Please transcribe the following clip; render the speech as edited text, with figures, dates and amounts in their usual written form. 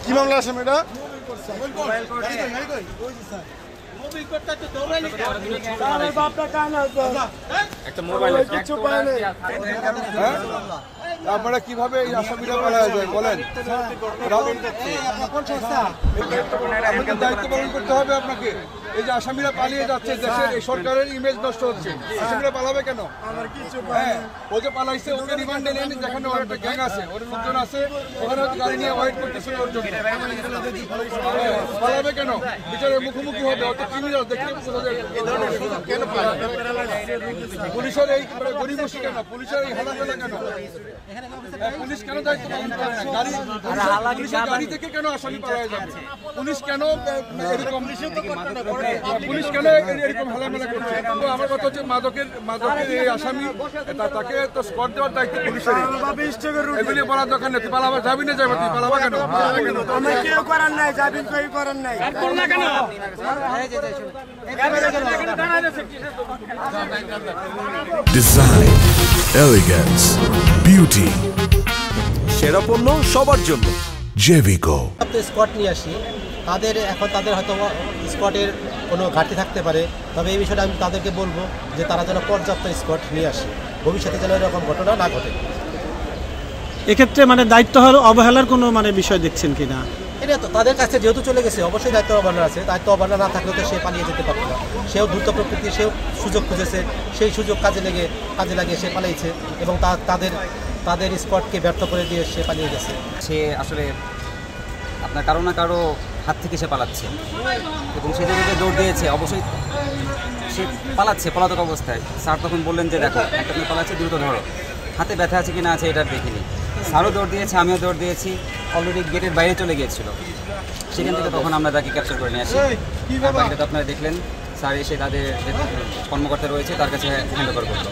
কি মামলা আসামি এটা? আপনারা কিভাবে এই আসামিরা পালায় যায় বলেন? দায়িত্ব পালন করতে হবে আপনাকে। এই যে আসামিরা পালিয়ে যাচ্ছে, দেশের এই সরকারের ইমেজ নষ্ট হচ্ছে, আসামিরা পালাবে কেন? হ্যাঁ, ও যে পালাইছে ওকে রিমান্ডে নেন, যেখানে ওর একটা গ্যাং আছে, ওর লোকজন আছে, ওখানে হয়তো গাড়ি নিয়ে ওয়েট করতেছিল ওর জন্য। পালাবে কেন? বিচারের মুখোমুখি হবে, অত ক্রিমিনাল দেখলে কেন পুলিশের এই গরিবসী কেন? পুলিশের এই হালামেলা কেন? পুলিশ কেন দায়িত্ব পালন করে না? পুলিশের গাড়ি থেকে কেন আসামি পালায় যাবে? পুলিশ কেন এরকম হালামেলা করছে? তো আমার কথা হচ্ছে মাদকের এই আসামি তাকে তো স্পট দেওয়ার দায়িত্ব পুলিশের। এগুলি বলার দরকার নেই। তুই পালাবার যাবি না, যাবে তুই পালাবা কেন? কেউ করার নাই, যাবিন কেউ করার নাই। ডিজাইন, এলিগেন্স, বিউটি, সেরা পণ্য সবার জন্য জেভিকো। স্কট নিয়ে আসি, তাদের হয়তো স্কটের কোনো ঘাটতি থাকতে পারে, তবে এই বিষয়টা আমি তাদেরকে বলবো যে তারা যেন পর্যাপ্ত স্কট নিয়ে আসে, ভবিষ্যতে যেন এরকম ঘটনা না ঘটে। এক্ষেত্রে দায়িত্ব অবহেলার কোনো বিষয় দেখছেন কিনা? এটা তো তাদের কাছে যেহেতু চলে গেছে, অবশ্যই দায়িত্ব অবহেলা আছে। দায়িত্ব অবহেলা না থাকলে তো সে পালিয়ে যেতে পারত না। সেও দ্রুত প্রকৃতি, সেও সুযোগ খুঁজেছে, সেই সুযোগ কাজে লাগিয়ে সে পালিয়েছে এবং তাদের স্কটকে ব্যর্থ করে দিয়ে সে পালিয়ে গেছে। সে আসলে আপনার কারো না কারো হাত থেকে সে পালাচ্ছে এবং সে যেভাবে দৌড় দিয়েছে, অবশ্যই সে পালাচ্ছে পলাতক অবস্থায়। স্যার তখন বললেন যে দেখো একটা তুমি পালাচ্ছে, দ্রুত ধরো। হাতে ব্যথা আছে কি না আছে এটা দেখিনি। স্যারও দৌড় দিয়েছে, আমিও দৌড় দিয়েছি, অলরেডি গেটের বাইরে চলে গিয়েছিল। সেখান থেকে তখন আমরা তাকে ক্যাপচার করে নিয়ে আসি। বাইরে তো আপনারা দেখলেন, স্যার এসে তাদের কর্মকর্তা রয়েছে তার কাছে হ্যান্ড ওভার করলো।